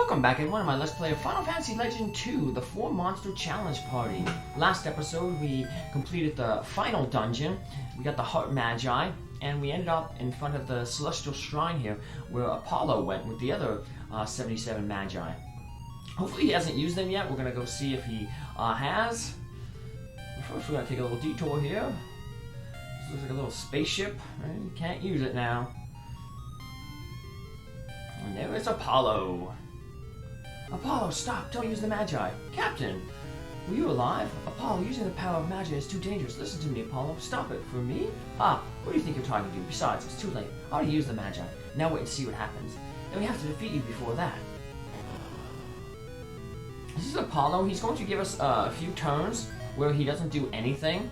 Welcome back everyone to my Let's Play of Final Fantasy Legend 2, the 4 Monster Challenge Party. Last episode we completed the final dungeon, we got the Heart Magi, and we ended up in front of the Celestial Shrine here, where Apollo went with the other 77 Magi. Hopefully he hasn't used them yet. We're going to go see if he has. First we're going to take a little detour here. This looks like a little spaceship. Right? You can't use it now. And there is Apollo. Apollo, stop! Don't use the Magi. Captain, were you alive? Apollo, using the power of Magi is too dangerous. Listen to me, Apollo. Stop it. For me? Ah, what do you think you're talking to? Besides, it's too late. I already used the Magi. Now wait and see what happens. Then we have to defeat you before that. This is Apollo. He's going to give us a few turns where he doesn't do anything.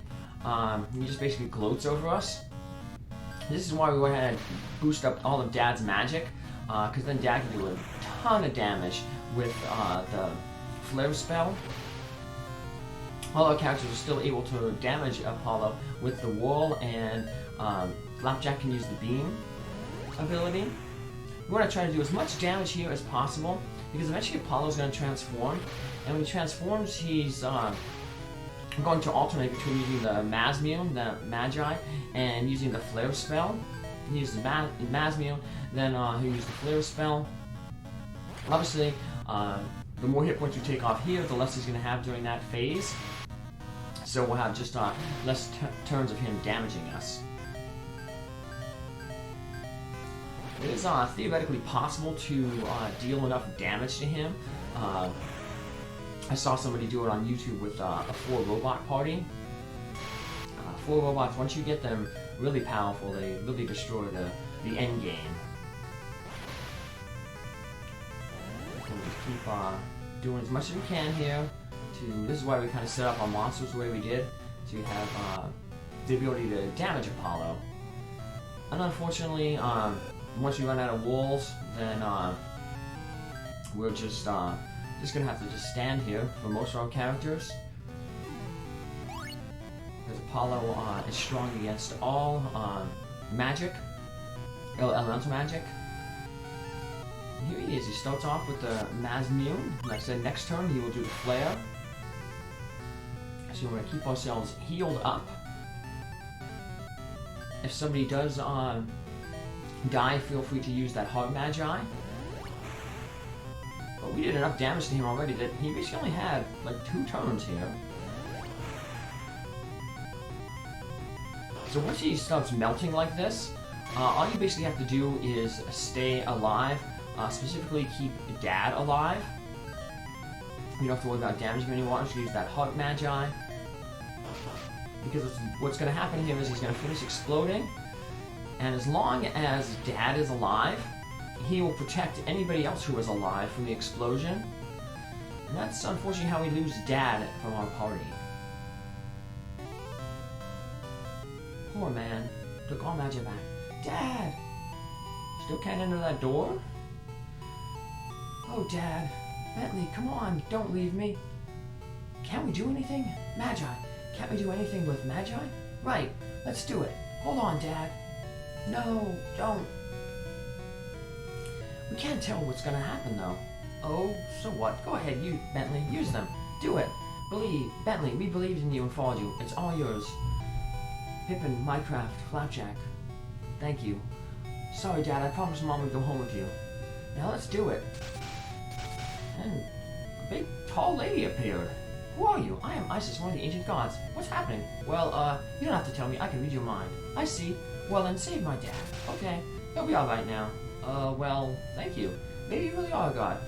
He just basically gloats over us. This is why we went ahead and boost up all of Dad's magic. Because then Dad can do a ton of damage with the flare spell. All our characters are still able to damage Apollo with the wall, and Flapjack can use the beam ability. We want to try to do as much damage here as possible, because eventually Apollo's going to transform, and when he transforms, he's going to alternate between using the Masmium, the Magi, and using the flare spell. He uses the Masmium, then he'll use the flare spell. Obviously, the more hit points you take off here, the less he's going to have during that phase. So we'll have just less turns of him damaging us. It is theoretically possible to deal enough damage to him. I saw somebody do it on YouTube with a 4 robot party. 4 robots, once you get them really powerful, they really destroy the end game. So we just keep doing as much as we can here. This is why we kind of set up our monsters the way we did, so you have the ability to damage Apollo. And unfortunately, once we run out of walls, then we're just gonna have to just stand here for most of our characters. Because Apollo is strong against all magic, elemental magic. And here he is. He starts off with the Masmium. Like I said, next turn he will do the Flare. So we're going to keep ourselves healed up. If somebody does die, feel free to use that Heart Magi. But we did enough damage to him already that he basically only had like 2 turns here. So once he starts melting like this, all you basically have to do is stay alive, specifically keep Dad alive. You don't have to worry about damaging anyone, just use that Heart Magi. Because what's going to happen here is he's going to finish exploding, and as long as Dad is alive, he will protect anybody else who is alive from the explosion. And that's unfortunately how we lose Dad from our party. Poor man. Took all Magi back. Dad! Still can't enter that door? Oh, Dad. Bentley, come on. Don't leave me. Can't we do anything? Magi. Can't we do anything with Magi? Right. Let's do it. Hold on, Dad. No, don't. We can't tell what's going to happen, though. Oh, so what? Go ahead, Bentley. Use them. Do it. Bentley, we believed in you and followed you. It's all yours. Pippin, Mycroft, Flapjack. Thank you. Sorry, Dad, I promised Mom we'd go home with you. Now let's do it. And a big, tall lady appeared. Who are you? I am Isis, one of the ancient gods. What's happening? Well, you don't have to tell me. I can read your mind. I see. Well, then save my dad. Okay. He'll be alright now. Well, thank you. Maybe you really are a god.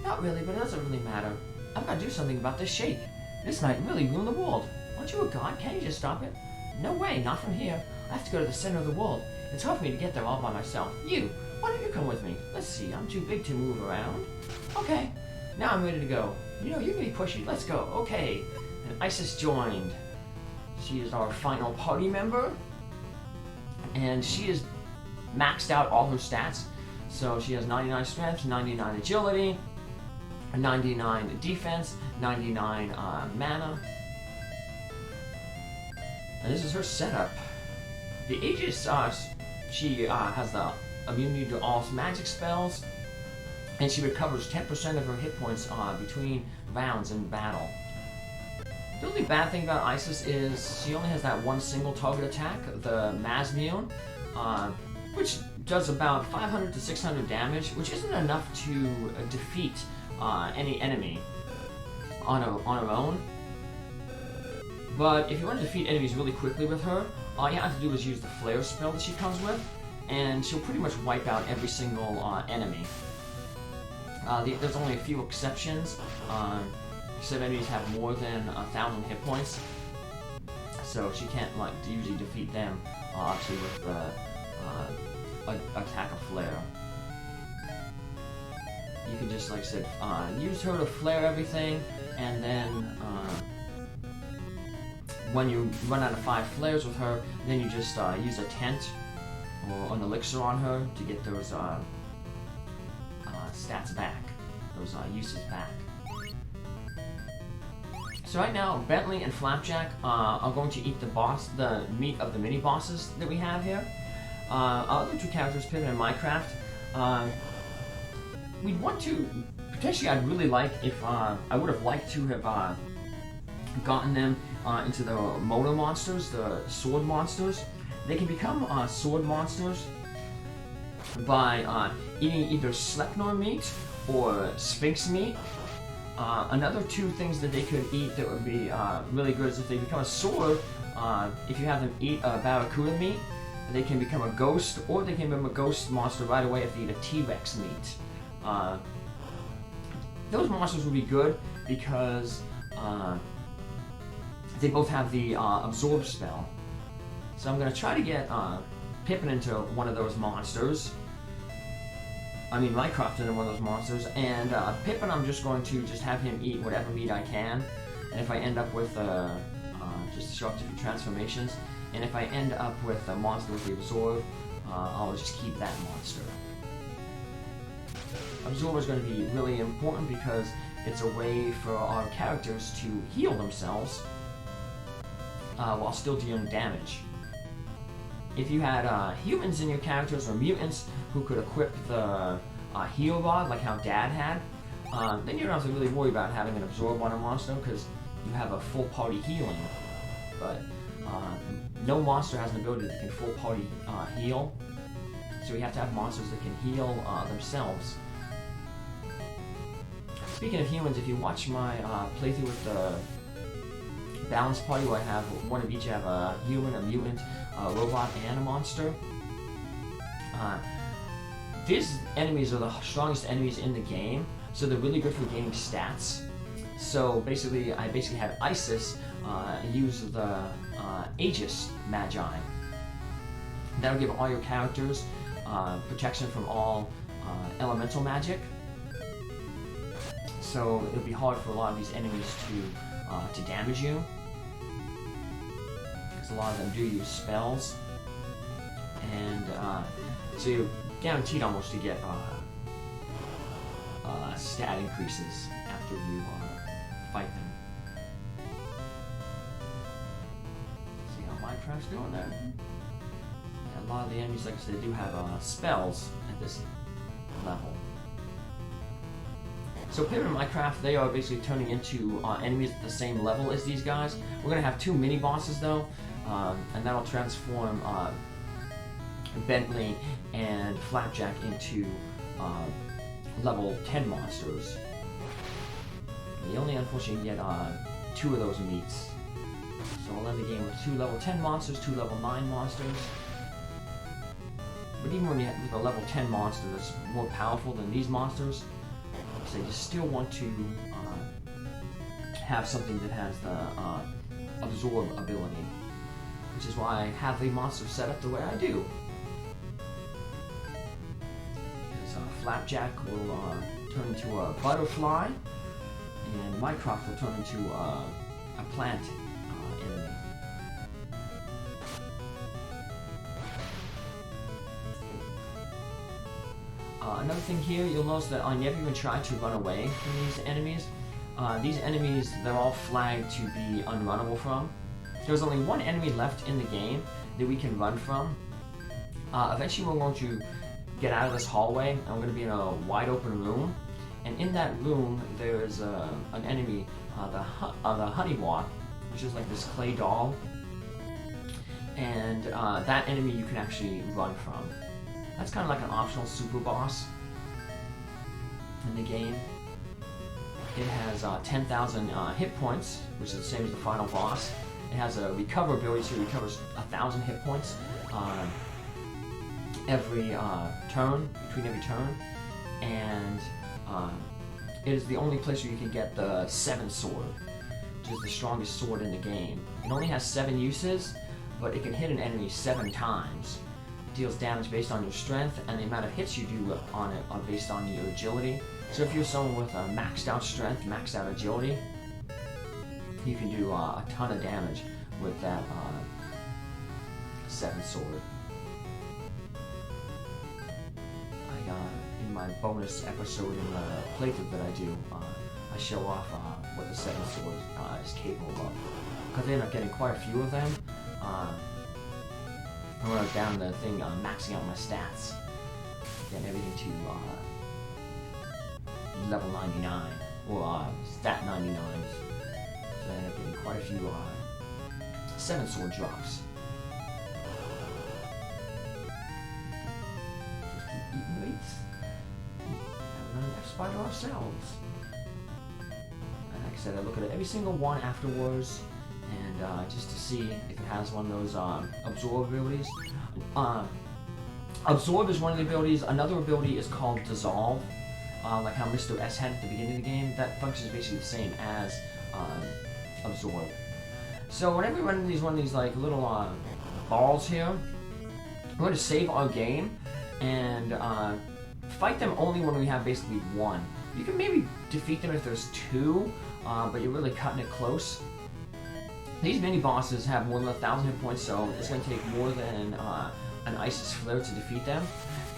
Not really, but it doesn't really matter. I've got to do something about this shake. This might really ruin the world. Aren't you a god? Can't you just stop it? No way, not from here. I have to go to the center of the world. It's hard for me to get there all by myself. Why don't you come with me? Let's see, I'm too big to move around. Okay, now I'm ready to go. You know, you're really pushy. Let's go. Okay. And Isis joined. She is our final party member. And she has maxed out all her stats. So she has 99 strength, 99 agility, 99 defense, 99 mana. And this is her setup. The Aegis, she has the immunity to all magic spells. and she recovers 10% of her hit points between rounds in battle. The only bad thing about Isis is she only has that one single target attack, the Masmune, which does about 500 to 600 damage, which isn't enough to defeat any enemy on her own. But if you want to defeat enemies really quickly with her, all you have to do is use the flare spell that she comes with, and she'll pretty much wipe out every single enemy. There's only a few exceptions. Some enemies have more than 1,000 hit points, so she can't usually defeat them obviously with the attack of flare. You can just, like I said, use her to flare everything, and then when you run out of 5 flares with her, then you just use a tent or an elixir on her to get those stats back, those uses back. So right now, Bentley and Flapjack are going to eat the meat of the mini bosses that we have here. Our other 2 characters, Pippin and Mycroft, we'd want to, potentially I'd really like if, I would have liked to have gotten them into the motor monsters, the sword monsters. They can become sword monsters by eating either Sleipnir meat or Sphinx meat. Another 2 things that they could eat that would be really good is if they become a sword, if you have them eat Barracuda meat, they can become a ghost, or they can become a ghost monster right away if they eat a T-Rex meat. Those monsters would be good because they both have the absorb spell. So I'm going to try to get Pippin into one of those monsters. I mean Mycroft into one of those monsters, and Pippin I'm just going to have him eat whatever meat I can, and if I end up with just to show off different transformations, and if I end up with a monster with the absorb, I'll just keep that monster. Absorb is going to be really important because it's a way for our characters to heal themselves while still dealing damage. If you had humans in your characters or mutants who could equip the heal rod like how Dad had, then you don't have to really worry about having an absorb on a monster because you have a full party healing. But no monster has an ability that can full party heal, so we have to have monsters that can heal themselves. Speaking of humans, if you watch my playthrough with the balance party where I have one of each, I have a human, a mutant, a robot, and a monster. These enemies are the strongest enemies in the game, so they're really good for gaining stats. So basically, I had Isis use the Aegis magi. That'll give all your characters protection from all elemental magic. So it'll be hard for a lot of these enemies to damage you, because a lot of them do use spells, and so you're guaranteed almost to get stat increases after you fight them. See how Mycroft's doing there? Yeah, a lot of the enemies, like I said, do have spells at this level. So Pippin and Mycroft, they are basically turning into enemies at the same level as these guys. We're going to have 2 mini-bosses though, and that'll transform Bentley and Flapjack into level 10 monsters. You only unfortunately get 2 of those meats. So we'll end the game with 2 level 10 monsters, 2 level 9 monsters. But even when you have a level 10 monster that's more powerful than these monsters, so you still want to have something that has the absorb ability, which is why I have the monster set up the way I do. Because Flapjack will turn into a butterfly, and Mycroft will turn into a plant enemy. Another thing here, you'll notice that I never even tried to run away from these enemies. These enemies, they're all flagged to be unrunnable from. There's only one enemy left in the game that we can run from. Eventually we're going to get out of this hallway, and we're gonna be in a wide open room. And in that room, there's an enemy, the honey wasp, which is like this clay doll. And that enemy you can actually run from. That's kind of like an optional super boss in the game. It has 10,000 hit points, which is the same as the final boss. It has a recover ability, so it recovers 1,000 hit points every turn, between every turn. And it is the only place where you can get the 7 sword, which is the strongest sword in the game. It only has 7 uses, but it can hit an enemy 7 times. It deals damage based on your strength, and the amount of hits you do on it are based on your agility. So if you're someone with a maxed out strength, maxed out agility, you can do a ton of damage with that 7 sword. In my bonus episode in the playthrough that I do, I show off what the 7 sword is capable of. Because I end up getting quite a few of them. When I was down the thing, maxing out my stats, getting everything to level 99, or stat 99s. So I ended up getting quite a few 7 sword drops. Just keep eating meats. Have an X-Spider ourselves. And like I said, I look at every single one afterwards, and just to see if it has one of those absorb abilities. Absorb is one of the abilities. Another ability is called dissolve, like how Mr. S had at the beginning of the game. That functions basically the same as absorb. So whenever we run into one of these like little balls here, we're going to save our game and fight them only when we have basically 1. You can maybe defeat them if there's 2, but you're really cutting it close. These mini bosses have more than 1,000 hit points, so it's going to take more than an Isis Flare to defeat them.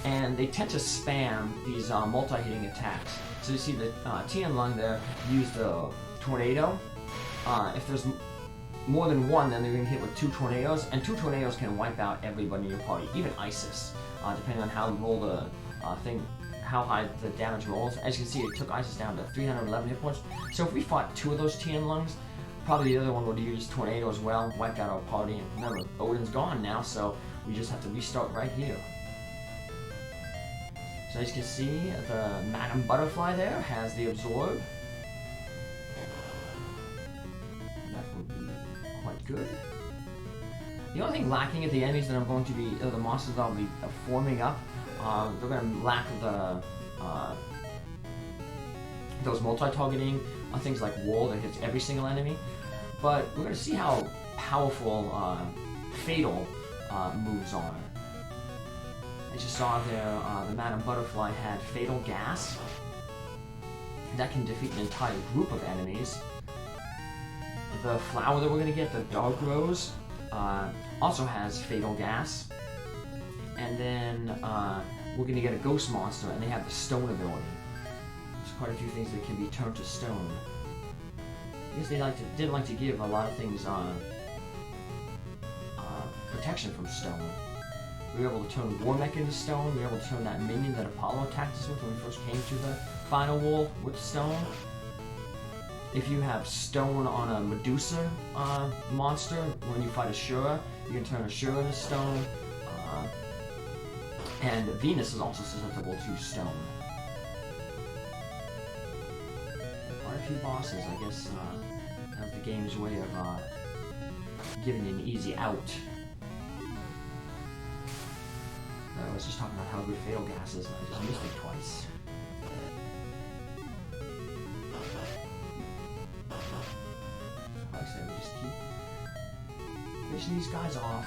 And they tend to spam these multi-hitting attacks. So you see the Tian Lung there use the tornado. If there's more than 1, then they're going to hit with 2 tornadoes, and 2 tornadoes can wipe out everybody in your party, even Isis, depending on how roll the how high the damage rolls. As you can see, it took Isis down to 311 hit points. So if we fought 2 of those Tian Lungs, probably the other one would use tornado as well, wiped out our party. And remember, Odin's gone now, so we just have to restart right here. So as you can see, the Madam Butterfly there has the absorb. That would be quite good. The only thing lacking at the enemies that I'm going to be, the monsters that I'll be forming up, they're going to lack the those multi-targeting things like wool that hits every single enemy. But we're going to see how powerful fatal moves are. As you saw there, the Madam Butterfly had fatal gas. That can defeat an entire group of enemies. The flower that we're going to get, the Dark Rose, also has fatal gas. And then we're going to get a ghost monster, and they have the stone ability. There's quite a few things that can be turned to stone. I guess they didn't like to give a lot of things protection from stone. We were able to turn War Mech into stone. We were able to turn that minion that Apollo attacked us with when we first came to the final wall with stone. If you have stone on a Medusa monster, when you fight Ashura, you can turn Ashura into stone. And Venus is also susceptible to stone. Quite a few bosses, I guess, that's the game's way of giving you an easy out. I was just talking about how good fatal gas is, and I just missed it twice. Like I said, we just keep finishing these guys off.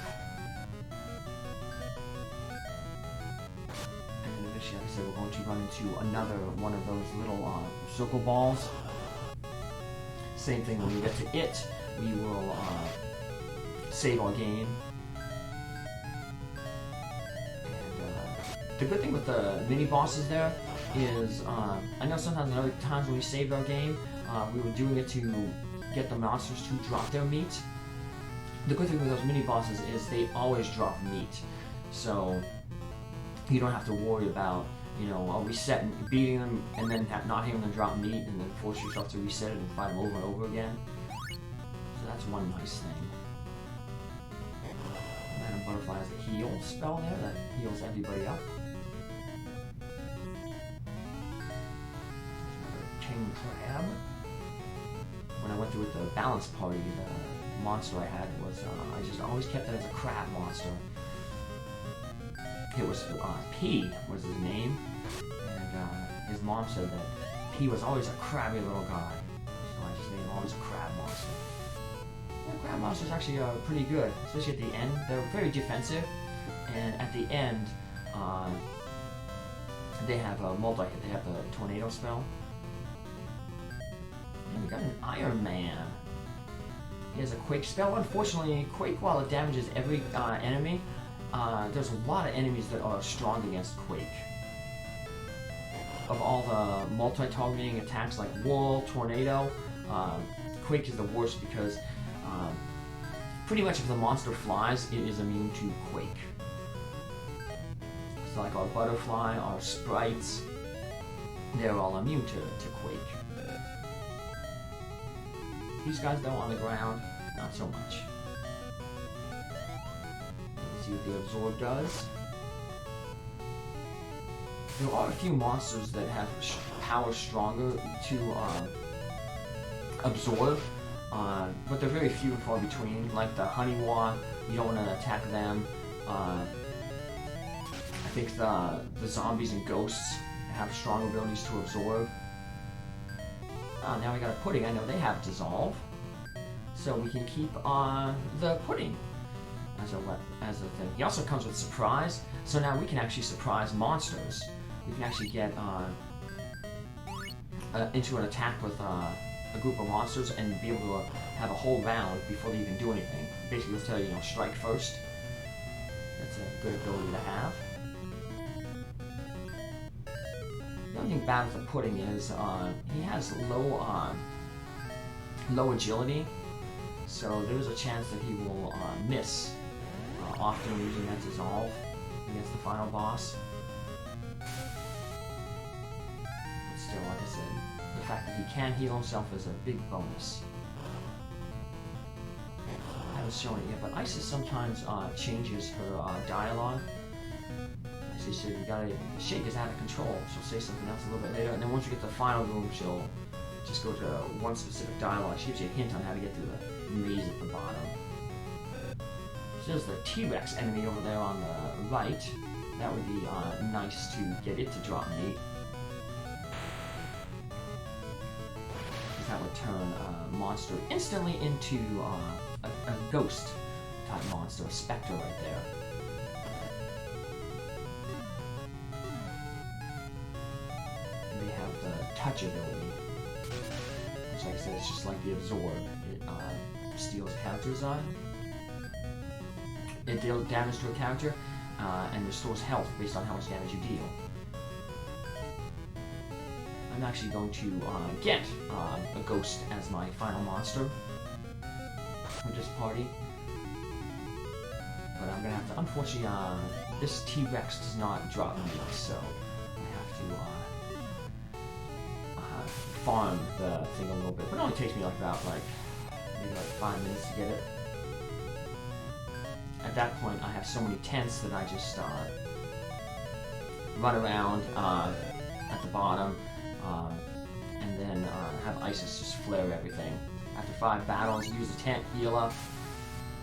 And eventually, like I said, we're going to run into another one of those little circle balls. Same thing, when we get to it, we will save our game. The good thing with the mini bosses there is, I know sometimes in other times when we saved our game, we were doing it to get the monsters to drop their meat. The good thing with those mini bosses is they always drop meat. So you don't have to worry about, you know, resetting, beating them, and then not having them drop meat, and then force yourself to reset it and fight them over and over again. So that's one nice thing. Madam Butterfly has a heal spell there that heals everybody up. King Crab. When I went through with the balance party, the monster I had was, I just always kept it as a crab monster. It was, P was his name, and his mom said that P was always a crabby little guy, so I just named him always a crab monster. Yeah, crab monsters actually are pretty good, especially at the end. They're very defensive, and at the end, they have a multi-hit. They have the tornado spell. And we got an Iron Man. He has a Quake spell. Unfortunately, Quake, while it damages every enemy, there's a lot of enemies that are strong against Quake. Of all the multi-targeting attacks like Wall, Tornado, Quake is the worst because pretty much if the monster flies, it is immune to Quake. So like our Butterfly, our Sprites, they're all immune to Quake. These guys though on the ground, not so much. Let's see what the Absorb does. There are a few monsters that have power stronger to absorb, but they're very few and far between. Like the Honeywa, you don't want to attack them. I think the zombies and ghosts have strong abilities to absorb. Now we got a Pudding. I know they have Dissolve, so we can keep the Pudding as a thing. He also comes with Surprise, so now we can actually surprise monsters. We can actually get into an attack with a group of monsters and be able to have a whole round before they even do anything. Basically, let's tell you, strike first. That's a good ability to have. The only thing bad with the Pudding is he has low agility, so there's a chance that he will miss often using that Dissolve against the final boss. But still, like I said, the fact that he can heal himself is a big bonus. I haven't shown it yet, but Isis sometimes changes her dialogue. She said, you gotta, the shake is out of control. She'll say something else a little bit later, and then once you get to the final room, she'll just go to one specific dialogue. She gives you a hint on how to get through the maze at the bottom. So there's the T-Rex enemy over there on the right. That would be nice to get it to drop meat. Because that would turn a monster instantly into a ghost type monster, a specter right there. Touch ability, which, like I said, it's just like the Absorb. It steals characters on. It deals damage to a character and restores health based on how much damage you deal. I'm actually going to get a ghost as my final monster with this party, but I'm gonna have to. Unfortunately, this T-Rex does not drop me, so I have to. Farm the thing a little bit, but it only takes me like about maybe 5 minutes to get it. At that point, I have so many tents that I just run around at the bottom, and then have Isis just flare everything. After 5 battles, use the tent, heal up.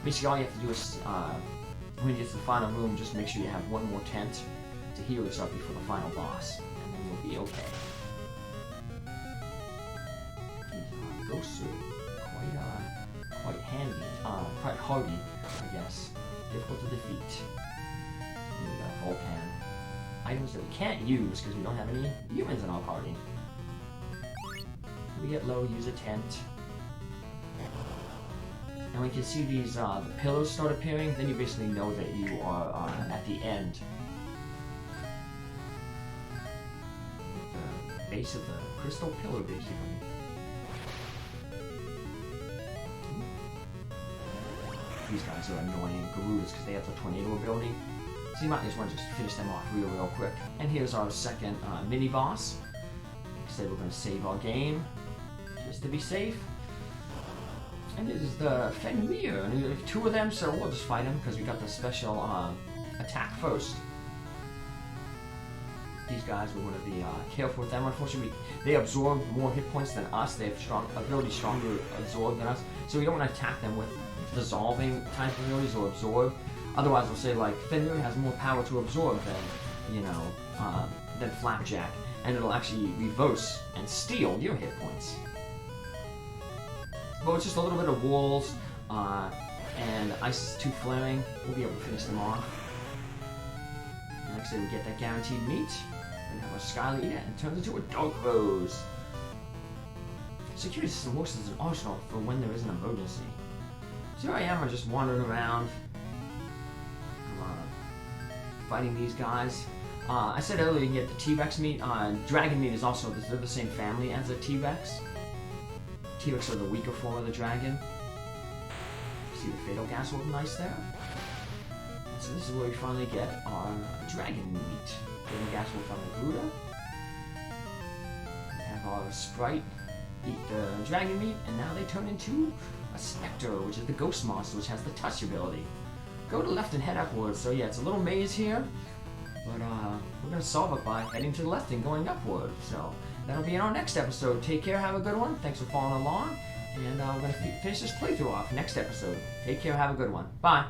Basically, all you have to do is when you get to the final room, just make sure you have one more tent to heal yourself before the final boss, and then you'll be okay. Ghosts are quite handy, quite hardy, I guess. Difficult to defeat. And we got a Volcan. Items that we can't use because we don't have any humans in our party. We get low, use a tent. And we can see these, the pillars start appearing, then you basically know that you are at the end. At the base of the crystal pillar, basically. These guys are annoying Garus because they have the tornado ability. So you might just want to just finish them off real quick. And here's our second mini boss. Like I said, we're going to save our game just to be safe. And this is the Fenrir, and there's 2 of them, so we'll just fight them because we got the special attack first. These guys, we want to be careful with them. Unfortunately, they absorb more hit points than us. They have ability stronger to absorb than us, so we don't want to attack them with dissolving type abilities or absorb. Otherwise, we'll say like Fenrir has more power to absorb than, you know, than Flapjack, and it'll actually reverse and steal your hit points. But it's just a little bit of walls and Ice 2 Flaring. We'll be able to finish them off. And like I said, we get that guaranteed meat. And have our Skylar eat it and turns into a Dark Rose. Security system works as an arsenal for when there is an emergency. So here I am, I'm just wandering around. Fighting these guys. I said earlier you can get the T-Rex meat. Dragon meat is also, they're the same family as the T-Rex. T-Rex are the weaker form of the dragon. See the fatal gas look nice there? So this is where we finally get our dragon meat. Fatal gas wolf on the Buddha. We have our sprite eat the dragon meat, and now they turn into a specter, which is the ghost monster, which has the touch ability. Go to the left and head upwards. So yeah, it's a little maze here, but we're gonna solve it by heading to the left and going upward. So that'll be in our next episode. Take care, have a good one. Thanks for following along, and we're gonna finish this playthrough off next episode. Take care, have a good one. Bye.